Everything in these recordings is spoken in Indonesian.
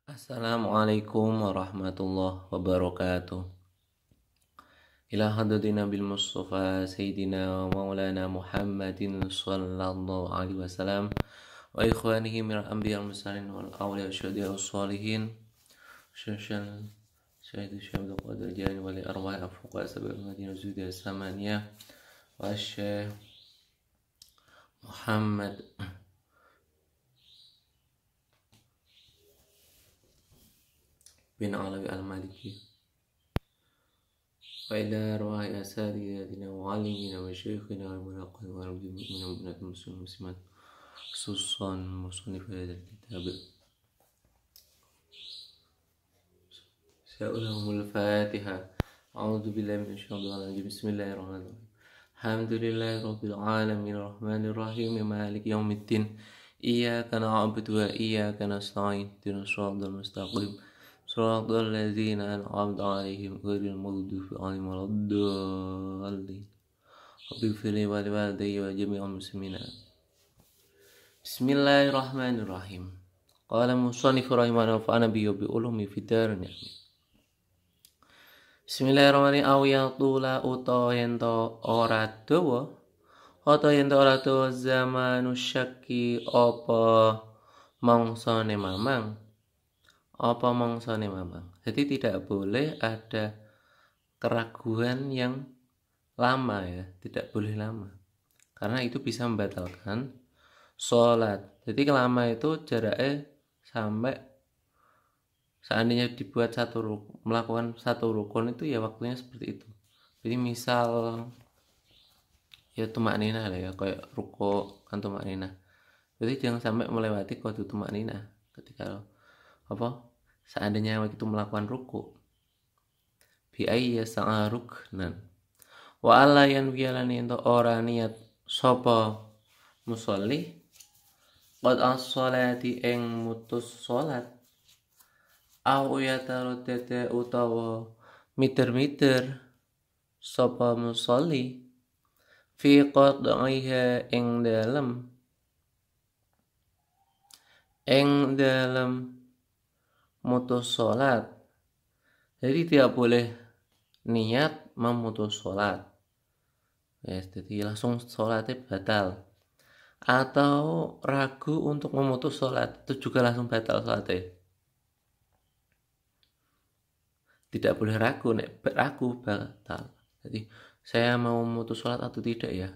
Assalamualaikum warahmatullahi wabarakatuh. Ila hadratin Nabil Mustafa Sayyidina wa Maulana Muhammadin sallallahu alaihi wasallam wa ikhwanihi min al-anbiya al-mursalin wal awliya syuhada was-salihin syaikhul Syekh Abdul Qadir Jani wali arwah al-fuqaha sab'al madinah zuhda samaniyah wa Syekh Muhammad bin Alawi al-Maliki wa ila arwah asadidatina wa alimina wa syekhina wa munaqad wa rabbil mu'minin wa binatul muslimin muslimat khususan musnif hadal kitab. Sa'ulahumul Fatihah. A'udzu billahi minasyaitonir rajim. Bismillahirrahmanirrahim. Alhamdulillahi rabbil alamin arrahmanir rahim maliki yaumiddin. Iyyaka na'budu wa iyyaka nasta'in. Ihdinas siratal mustaqim. Siratal ladzina an'amta 'alaihim ghairil maghdubi 'alaihim waladdallin. Rabbighfir li wa liwalidayya wa jami'il muslimin. Bismillahirrahmanirrahim. Qala musannif rahimahullah wa ana bi ulumi fidarin. Bismillahirrahmanirrahim. Aw yatula utawa ento ora dawa zamanu syakki apa mangsane mamang. Jadi tidak boleh ada keraguan yang lama ya, tidak boleh lama. Karena itu bisa membatalkan sholat. Jadi lama itu jaraknya sampai seandainya dibuat melakukan satu rukun itu ya waktunya seperti itu. Jadi misal ya tumak nina lah ya, kayak ruko kan tumak nina. Jadi jangan sampai melewati qadu tumak nina ketika seandainya itu melakukan ruku. Bi ayya sa'aruknan. Wa alla yanwiyalani ento ora niat sapa musolli qad as-sholati ing mutus salat au yataruddada utawa miter sapa musolli fi qad'iha ing dalem mutus salat. Jadi tidak boleh niat memutus salat. Ya, jadi langsung salatnya batal. Atau ragu untuk memutus salat, itu juga langsung batal salatnya. Tidak boleh ragu, ragu batal. Jadi saya mau memutus salat atau tidak ya.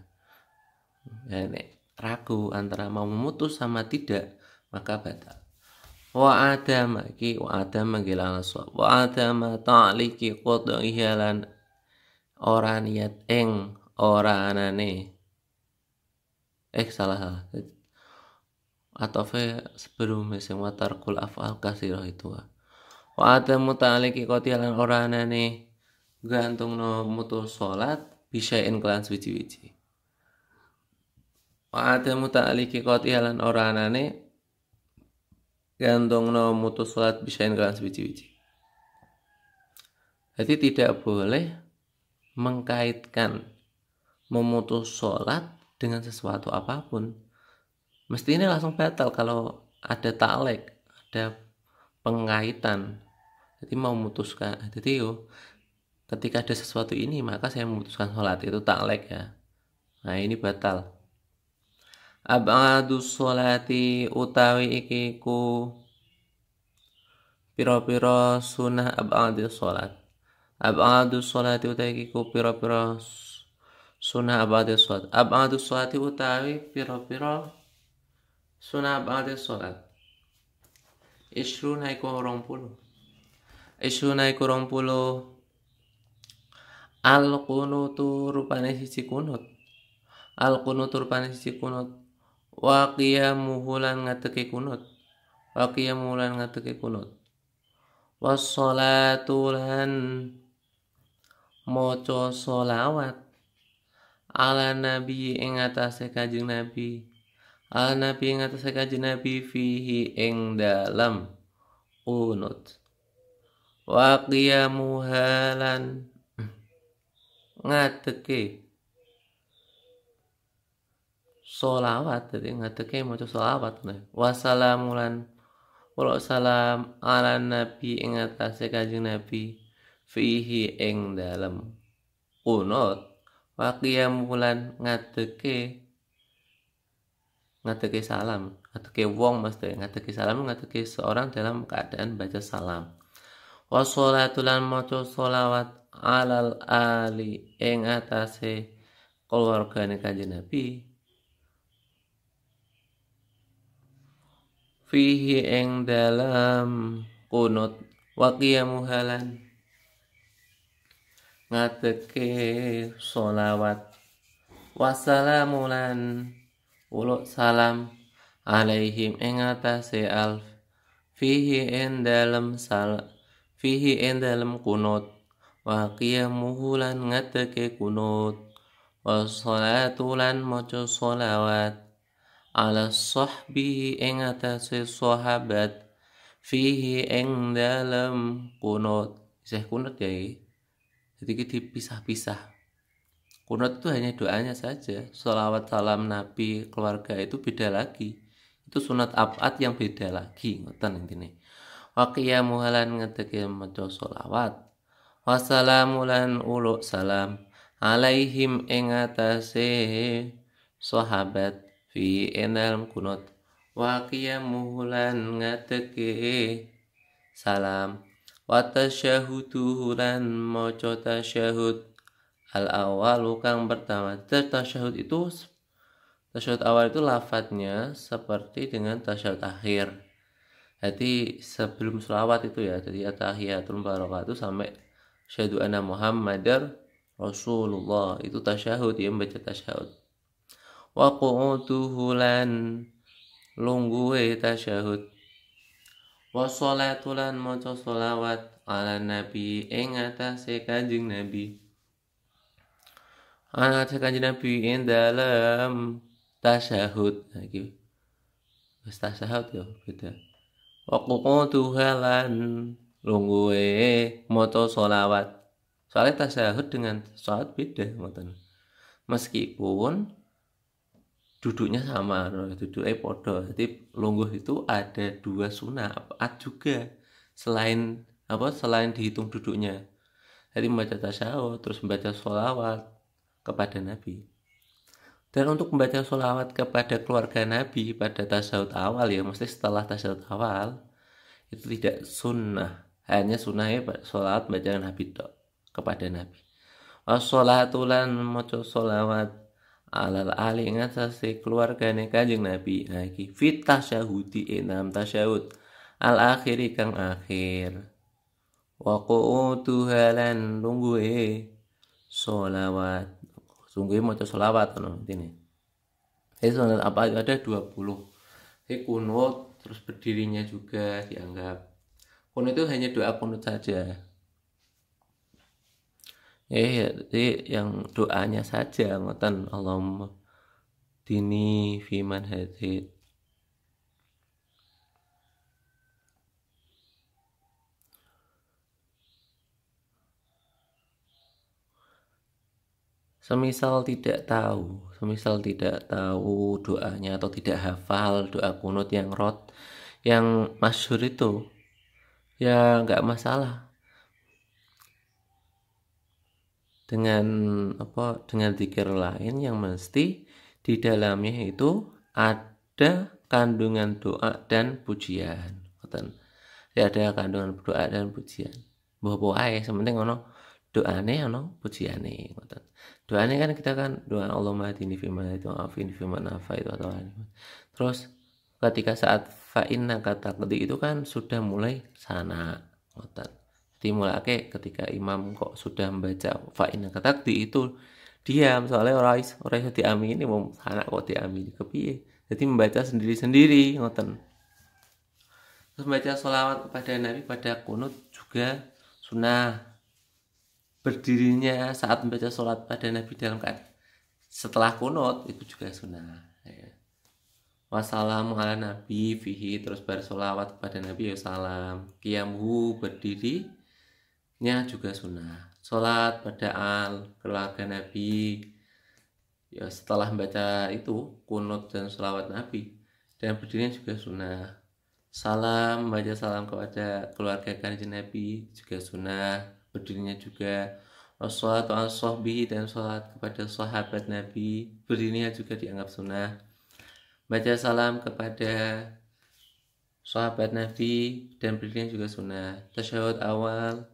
Ragu antara mau memutus sama tidak, maka batal. Wa adama gilang aswab. Wa adama ta'liki qad'iha lan ora niat ing ora anane. Salah. Atau sebelum sing watarkul af'al kasirah itu. Wa adamu ta'liki qad'iha lan ora anane gantungno mutus salat bisain kelan suci-suci. Wa adamu ta'liki qad'iha lan ora anane gantungno mutus salat bisain kelan suci-suci. Jadi tidak boleh mengkaitkan memutus salat dengan sesuatu apapun. Mestinya langsung batal kalau ada ta'lek, ada pengkaitan. Jadi mau memutuskan. Jadi ketika ada sesuatu ini maka saya memutuskan salat, itu ta'lek ya. Nah, ini batal. Ab'adus sholati utawi iki ku pira-pira sunah ab'adus sholat. Ab'adus sholati utawi iki ku pira-pira sunah ab'adus sholat. Ab'adus sholati utawi pira-pira sunah ab'adus sholat. Isruna iku 20. Al-qunutu rupane siji kunut. Wa qiyamuhu lan ngateke kunut. Wassalatu lan maca sholawat ala nabi ing atase kanjeng nabi. Fihi ing dalam kunut. Wa qiyamuha lan ngateke sholawat, jadi ngateke maca sholawat. Wassalamulan Wala salam ala nabi ing atase Kanjeng Nabi fihi ing dalem kunut wa qiyamulan ngadeke salam, ngadeke wong mesti ngadeke salam, ngadeke seorang dalam keadaan baca salam. Wa sholatulan maca sholawat alal ali ing atase keluargane Kanjeng Nabi fihi ing dalam kunut wa qiyamuhalan ngadeke sholawat wassalamulan uluk salam alaihim ing atase alf fihi ing dalem kunut wa qiyamuhu lan ngadeke kunut wa sholatu lan maca sholawat ala sahbi ing atase sahabat fihi ing dalem kunut isih kunut ya jadi dipisah-pisah. Kunut itu hanya doanya saja. Sholawat salam Nabi keluarga itu beda lagi. Itu sunat abad yang beda lagi. Ngoten intine. Wa qiyamu halan ngeteke maca sholawat. Wassalamulan uluk salam alaihim ing atase sahabat fi enal kunut. Wa qiyamu halan ngeteke salam. Wa tasyahudu lan maca tasyahud al awalu kang pertama. Tasyahud awal itu lafadznya seperti dengan tasyahud akhir. Jadi sebelum sholawat itu ya, jadi at-tahiyatul barakatuh sampai asyhadu anna Muhammadar Rasulullah itu tasyahud ya, membaca tasyahud. Wa qu'uduhu lan lungguhe tasyahud. Wa sholatu lan maca sholawat ala nabi ing atase Kanjeng Nabi. Ana Kanjeng Nabi ing dalem tasyahud. Nah iki wis tasyahud ya beda. Wa qu'uduha lan lungguhe maca sholawat. Soalnya tasyahud dengan sholawat beda ngoten. Meskipun duduknya sama, duduknya podo. Jadi lungguh itu ada 2 sunah juga selain dihitung duduknya. Jadi membaca tasyahud terus membaca sholawat kepada Nabi. Dan untuk membaca sholawat kepada keluarga Nabi pada tasyahud awal ya, mesti setelah tasyahud awal itu tidak sunnah. Hanya sunnahnya sholawat bacaan Nabi kepada Nabi. Wassalatu lan maca sholawat alal ali ngatasi keluargane Kanjeng Nabi. Nah iki fit tasyahudi enam tasyahud al akhiri kang akhir. Wa qu'udu halan lungguhe sholawat. Sungguh maca sholawat ngono intine. Salat apa ada 20. Kunut terus berdirinya juga dianggap. Kunut itu hanya doa kunut saja. Jadi yang doanya saja ngoten Allahumma dini fiman hadid. Semisal tidak tahu doanya atau tidak hafal doa kunut yang masyhur itu ya nggak masalah. Dengan zikir lain yang mesti di dalamnya itu ada kandungan doa dan pujian. Ada kandungan doa dan pujian. Mbah ae sementing ono doane ono pujiane. Doane kan kita kan doa Allahumma hadini fiman itu afin fiman afa itu atau terus ketika saat fa inna kata itu kan sudah mulai sana. Dimulai ketika imam kok sudah membaca fa'inna katakdi itu diam soalnya orang iso diamini wong anak kok diamini kepiye. Jadi membaca sendiri-sendiri ngoten. Terus membaca sholawat kepada Nabi pada kunut juga sunnah. Berdirinya saat membaca sholat pada Nabi dalam keadaan setelah kunut itu juga sunnah. Wassalamu ala nabi fihi terus bersolawat kepada Nabi ya salam. Qiyamuhu berdiri juga sunnah. Sholat pada keluarga Nabi ya setelah membaca itu kunut dan sholawat Nabi dan berdirinya juga sunnah. salam, baca salam kepada keluarga kanjeng Nabi juga sunnah, berdirinya juga. Wassalatu ala sahbihi, dan sholat kepada sahabat Nabi, berdirinya juga dianggap sunnah. Baca salam kepada sahabat Nabi dan berdirinya juga sunnah. Tasyahud awal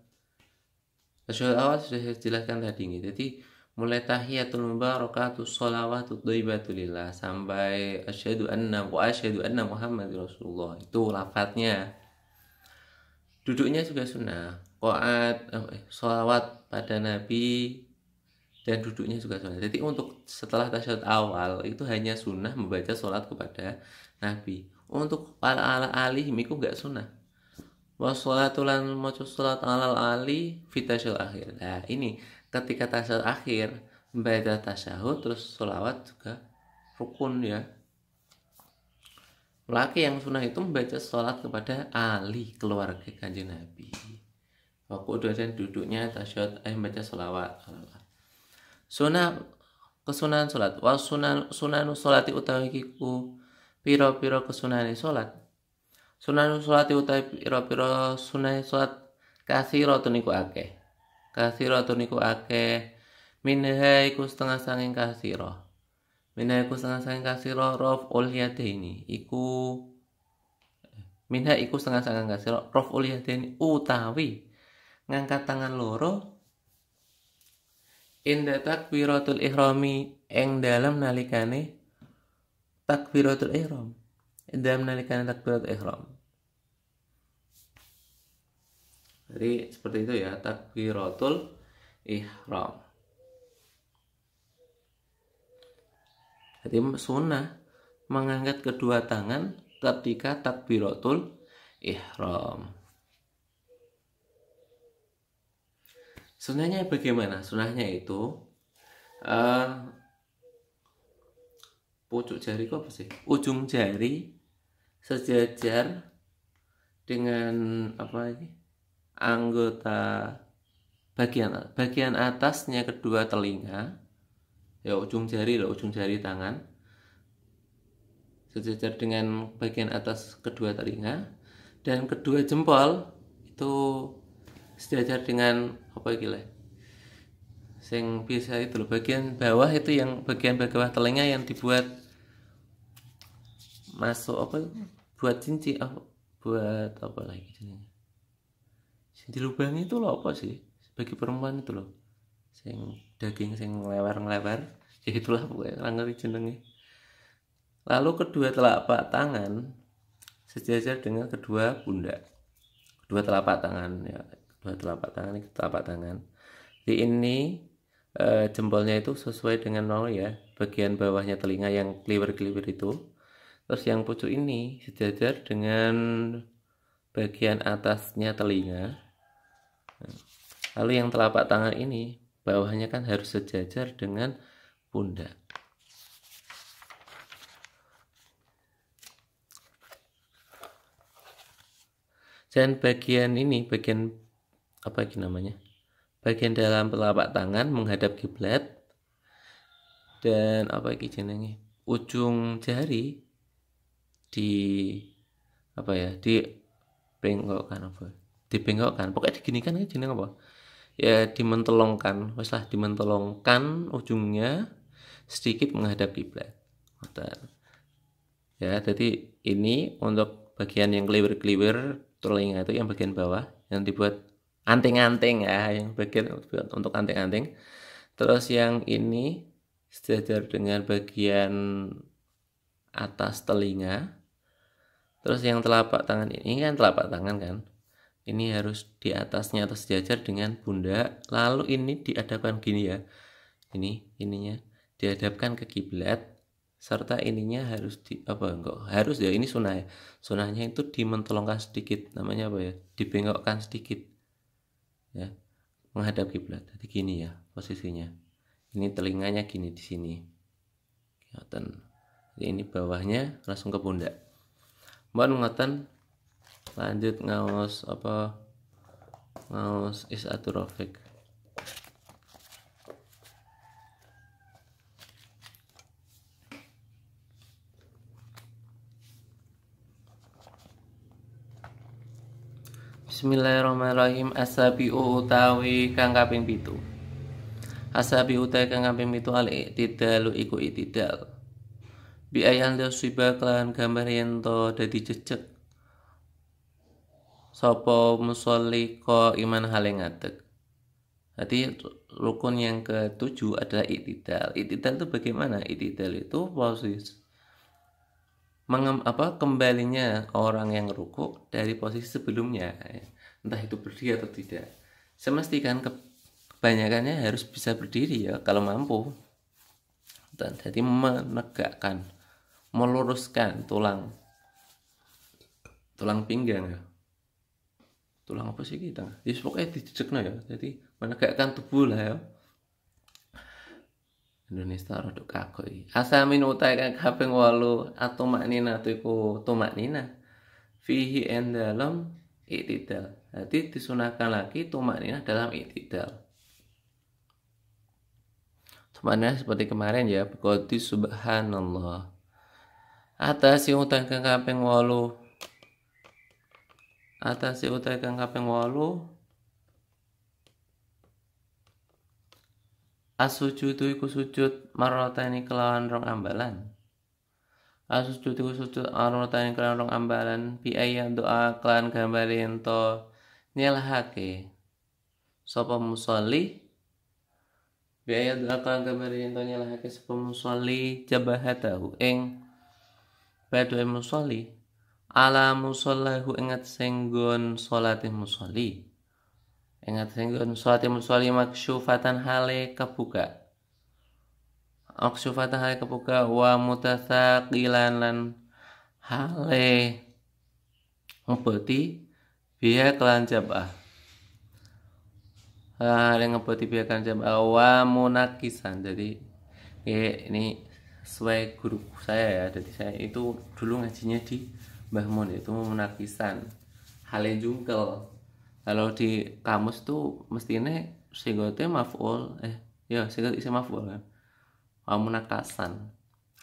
sudah saya jelaskan tadi. Jadi mulai tahiyatul mubarakatus sholawatut thayyibatulillah sampai asyhadu anna Muhammadur Rasulullah, itu lafadznya. Duduknya juga sunnah. Sholawat pada Nabi dan duduknya juga sunnah. Jadi untuk setelah tasyahud awal itu hanya sunnah membaca sholat kepada Nabi. Untuk para ala alihim itu enggak sunnah. Wassalatu lan maca salat alal ali fi tasyahud akhir. Nah, ini ketika tasyahud akhir membaca tasyahud terus sholawat juga rukun ya. Laki yang sunnah itu membaca sholat kepada ahli keluarga kanjeng Nabi. Waktu dan duduknya tasyahud membaca sholawat. Sunnah kesunahan sholat. Wa sunanu sholati utawi kiku piro-piro kesunahane sholat. Sunanu sholati utawi piro-piro sunah sholat kathiratun iku akeh. Kathiratun iku akeh. Minha iku setengah sanging kathirah. Minha iku setengah sanging kathirah raf'ul yadaini. Minha iku setengah sanging kathirah raf'ul yadaini utawi ngangkat tangan loro inda takbiratul ihrami ing dalam nalikane takbiratul ihram. Dalam nalikane takbiratul ihram. Jadi seperti itu ya, takbiratul ihram. Jadi sunnah mengangkat kedua tangan ketika takbiratul ihram. Sunnahnya bagaimana? Sunnahnya itu pucuk jari apa sih? Ujung jari sejajar dengan anggota bagian atasnya kedua telinga. Ya, ujung jari tangan sejajar dengan bagian atas kedua telinga, dan kedua jempol itu sejajar dengan sing biasa itu loh, bagian bawah itu, yang bagian bawah telinga yang dibuat masuk buat cincin, buat apa lagi jenisnya, di lubang itu loh, apa sih bagi perempuan itu loh, sing daging sing ngelewer ya itulah pokoknya ngerti jenenge. Lalu kedua telapak tangan sejajar dengan kedua pundak, kedua telapak tangan ya, kedua telapak tangan. Di ini jempolnya itu sesuai dengan ya, bagian bawahnya telinga yang kliwer-kliwer itu. Terus yang pucuk ini sejajar dengan bagian atasnya telinga. Lalu yang telapak tangan ini bawahnya kan harus sejajar dengan pundak. Dan bagian ini, bagian apa namanya? Bagian dalam telapak tangan menghadap kiblat, dan jenenge? Ujung jari dibengkokkan, pokoknya diginikan aja jenenge apa? Ya dimentolongkan, dimentolongkan ujungnya sedikit menghadap kiblat. Ya, jadi ini untuk bagian yang kliwer-kliwer telinga itu yang bagian bawah yang dibuat anting-anting ya, yang bagian untuk anting-anting. Terus yang ini sejajar dengan bagian atas telinga. Terus yang telapak tangan ini kan telapak tangan kan, ini harus di atasnya atau sejajar dengan pundak. Lalu ini dihadapkan gini ya, ininya dihadapkan ke kiblat, serta ininya harus harus ya, ini sunnah ya. Sunnahnya itu dimentolongkan sedikit, namanya dibengkokkan sedikit ya, menghadap kiblat. Jadi gini ya posisinya, ini telinganya gini di sini, kelihatan. Jadi ini bawahnya langsung ke pundak. Mohon ngoten, lanjut ngaos Isatul Rafiq. Bismillahirrahmanirrahim. Asabi'u utawi kang kaping 7. Asabi utawi kang kaping 7 al-i'tidalu iku i'tidal. Bi ayan siba kelan gambar yen to dadi jejeg. Sapa musolli ko iman hale ngadeg. Jadi rukun yang ke-7 adalah i'tidal. I'tidal itu bagaimana? I'tidal itu posisi kembalinya orang yang ruku dari posisi sebelumnya, entah itu berdiri atau tidak. Semestikan kebanyakannya harus bisa berdiri ya kalau mampu. Dan jadi menegakkan, meluruskan tulang pinggang ya. Tulang apa sih kita? Ya pokoknya dijejekno ya. Jadi menegakkan tubuh lah ya. Indonesia rada kagoy. Asamin utai kang kaping 8 atumaknina iku tumaknina. Fihi dalam i'tidal. Jadi disunahkan lagi tumaknina dalam i'tidal. Tumaknina seperti kemarin ya, biqaudi subhanallah. Atasi utai kang kaping 8. Atasi utai kang kaping 8. As-sujudu iku sujud marrataini kelawan rong ambalan. As-sujudu iku sujud marrataini kelawan rong ambalan bi ayyan doa kelan gambare ento nyelahake sapa musolli bi ayyan doa kelan gambare ento nyelahake sapa musolli jabahatahu ing badhe musolli ala musallahu ingat senggon salate musolli. Ingat singgon salate musolli maksyufatan hale kebuka. Maksyufatan hale kebuka wa mutasaqilan lan hale ngeboti biya kelan jabah. Hale ngeboti biya kelan jabah wa munakisan. Jadi ini sesuai guru saya ya. Jadi saya itu dulu ngajinya di Mbah Mun, itu munakisan. Hale jungkel. Kalau di kamus tuh mestinya singgote maf'ul singgot isi maf'ul kan. Munakasan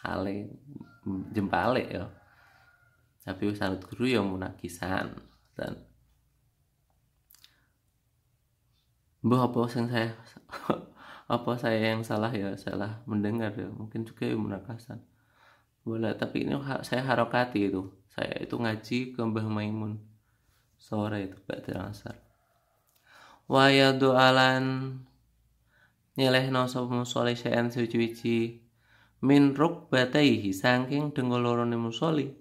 hale jempale ya. Tapi sanut guru ya munakisan. Dan mbah apa sing saya apa saya yang salah ya, salah mendengar ya. Mungkin juga ya munakasan. Boleh, tapi ini saya harokati itu. Saya itu ngaji ke Mbah Maimun sore itu ba'da asar. Wa yadu alan nyelehno sapa musolli sayan suci-suci min rukbataihi saking dengkul lorone musolli.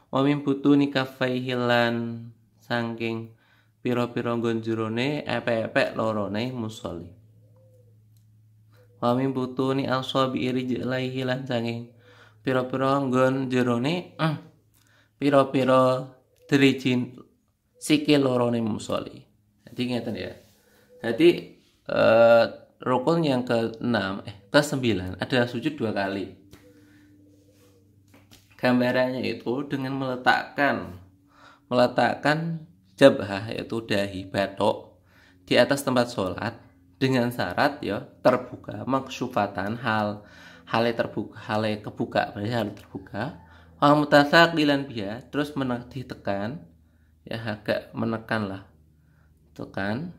Wa min butuni kaffaihi lan saking pira-pira nggon jerone epek-epek lorone musolli. Wa min butuni asabi rijlaihi lan saking pira-pira nggon jerone pira-pira drijin sikil lorone musolli. Jadi ngeten ya. Jadi rukun yang ke-9 adalah sujud 2 kali. Gambarannya itu dengan meletakkan jabhah yaitu dahi batok di atas tempat sholat dengan syarat ya terbuka maksyufatan hale terbuka hale kebuka berarti hale terbuka. Wa mutasaqilan biha terus ditekan ya agak menekan lah tekan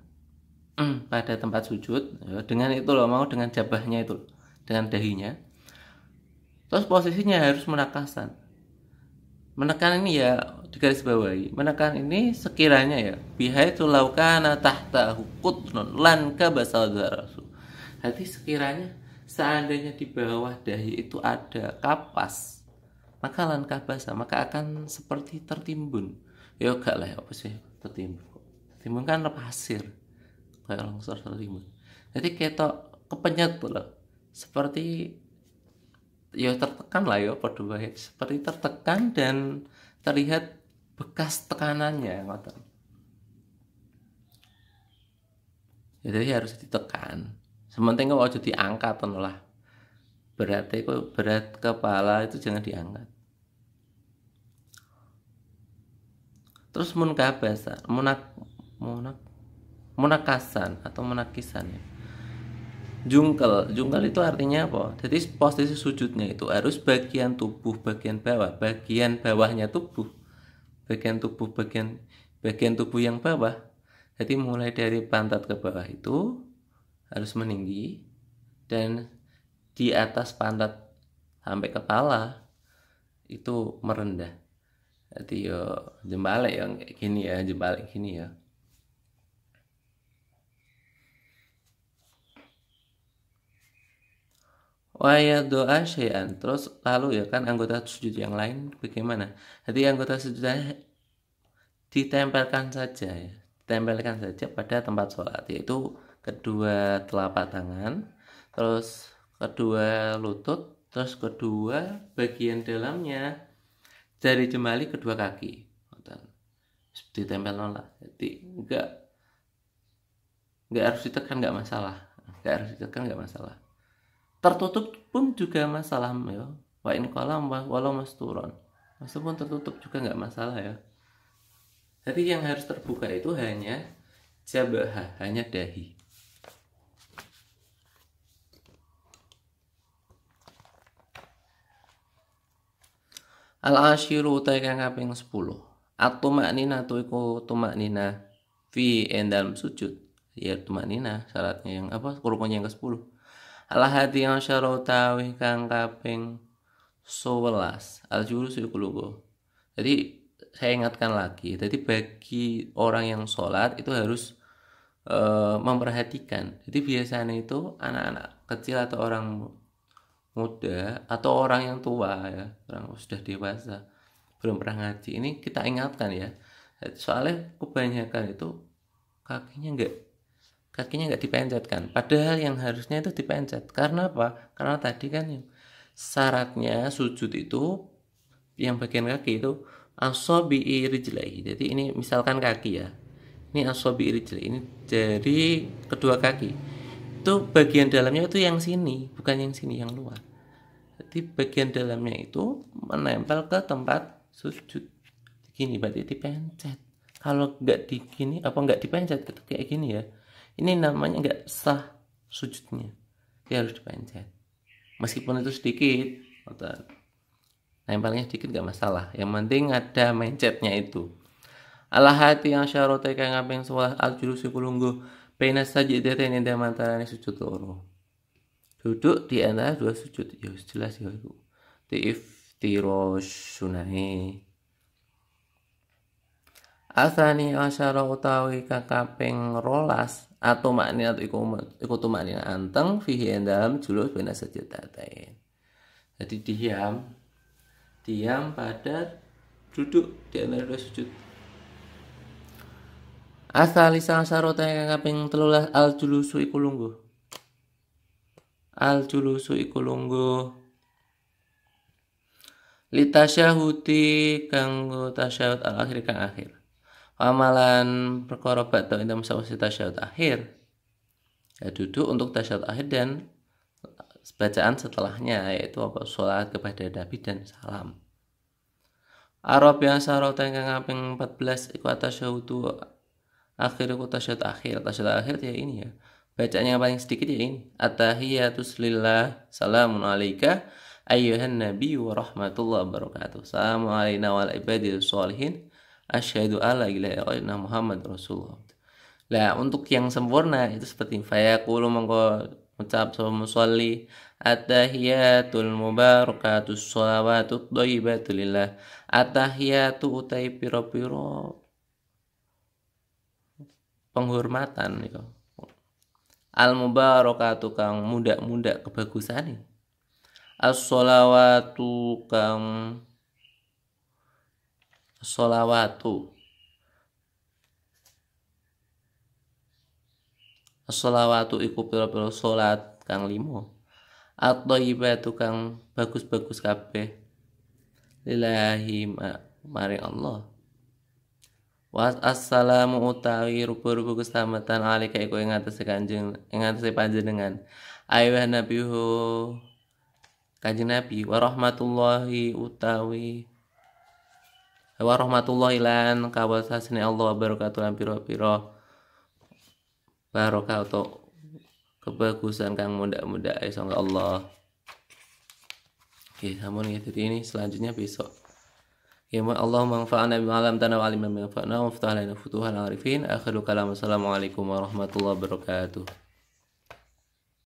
pada tempat sujud ya, dengan itu loh mau dengan jabahnya itu dengan dahinya. Terus posisinya harus menekan ini ya digaris bawahi. Menekan ini sekiranya ya bihaitu laukana tahtahu qutnun lan kabasadzarasu. Jadi sekiranya seandainya di bawah dahi itu ada kapas maka lan kabasa maka akan seperti tertimbun. Ya gak lah apa sih tertimbun kan pasir kayak longsor tertimbun. Jadi ketok kepenyet loh seperti ya tertekan lah ya padha wae seperti tertekan dan terlihat bekas tekanannya ngoten. Jadi harus ditekan. Sementing kok aja diangkat lah. Berarti kok berat kepala itu jangan diangkat. Terus munakasan atau munakisan ya. Jungkel itu artinya apa? Jadi posisi sujudnya itu harus bagian tubuh bagian bawah, bagian bawahnya tubuh, bagian bagian tubuh yang bawah. Jadi mulai dari pantat ke bawah itu harus meninggi, dan di atas pantat sampai kepala itu merendah. Jadi yo jembalik yang kayak gini ya, jembalik gini ya. Waya doa syai'an. Terus lalu ya kan anggota sujud yang lain bagaimana? Jadi anggota sujudnya ditempelkan saja ya. Ditempelkan saja pada tempat sholat, yaitu kedua telapak tangan, terus kedua lutut, terus kedua bagian dalamnya dari jemali kedua kaki. Ditempel nolak. Jadi enggak harus ditekan, enggak masalah. Enggak harus ditekan, enggak masalah. Tertutup pun juga masalah ya. Wa in qalam walau masturon. Meskipun tertutup juga enggak masalah ya. Jadi yang harus terbuka itu hanya jabah, hanya dahi. Al-asyiru utai kang kaping 10. At-tumaknina tu iku tumaknina fi dalam sujud. Ya tumaknina syaratnya yang apa? Rukunnya yang ke-10. Al-hadi yang syara utawi kang kaping 11. Al-julus iku lugu. Jadi saya ingatkan lagi, jadi bagi orang yang sholat itu harus memperhatikan. Jadi biasanya itu anak-anak kecil atau orang muda atau orang yang tua ya, orang sudah dewasa belum pernah ngaji, ini kita ingatkan ya. Soalnya kebanyakan itu kakinya nggak dipencetkan, padahal yang harusnya itu dipencet. Karena apa? Karena tadi kan syaratnya sujud itu yang bagian kaki itu asobi'i rijlaihi. Jadi ini misalkan kaki ya, ini asobi'i rijlaihi, ini dari kedua kaki itu bagian dalamnya itu yang sini, bukan yang sini, yang luar. Jadi bagian dalamnya itu menempel ke tempat sujud gini, berarti dipencet. Kalau nggak di gini apa nggak dipencet itu kayak gini ya, ini namanya nggak sah sujudnya. Dia harus dipencet meskipun itu sedikit, nempelnya sedikit gak masalah, yang penting ada mencetnya itu. Ala hati yang syarote kang kaping 11 al julusi kulungguh baina sajdatain ing antarané sujud loro. Duduk di antara dua sujud ya jelas ya itu. Di iftirosh sunahe. Asani asyara utawi kang kaping 12 atau maknina iku tumaknina anteng fihi dalam julus baina sajdatain. Jadi diam pada duduk di antara dua sujud. Asal lisang sarota yang kaping 13 al julusu iku lungguh. Al julusu iku lungguh litasyahudi kanggo tasyahud al akhir kang akhir. Amalan perkara badha ing sawise tasyahud akhir. Ya duduk untuk tasyahud akhir dan bacaan setelahnya, yaitu apa? Sholawat kepada Nabi dan salam. Arab yang sarota kang kaping 14 iku tasyahud akhir iku tasyahud akhir. Tasyahud akhir ya ini ya. Bacaannya yang paling sedikit ya ini. At-tahiyatus lillah, salamun alaika ayyuhan nabi wa rahmatullahi wabarakatuh. Assalamu alayna wa ala ibadil sholihin. Asyhadu alla ilaha illallah Muhammad Rasulullah. Lah untuk yang sempurna itu seperti fayaqulu mongko ucap sama musolli at-tahiyatul mubarakatus sholawatut thayyibatu lillah. At-tahiyatu utai piro-piro penghormatan itu. Al-mubarakatu kang muda-muda kebagusane. As-sholawatu kang sholawatu. As-sholawatu iku pira-pira salat kang 5. At-thayyibatu kang bagus-bagus kabeh. Lillahi maring Allah. Wa assalamu utawi rupa-rupa keselamatan alika iku ing atase Kanjeng, ing atase panjenengan. Ayuhan nabihu Kanjeng Nabi wa rahmatullahi utawi wa rahmatullahi lan kawasasane Allah barakatuh lan pira-pira barokah atau kebagusan kang muda-muda sangga Allah. Oke, sampun ya. Jadi ini selanjutnya besok. Ya Allahumma anfa'na bima 'allamtana wa 'allimna ma yanfa'una wa aftah lana futuhal arifin. Akhiru kalam. Assalamualaikum warahmatullahi wabarakatuh.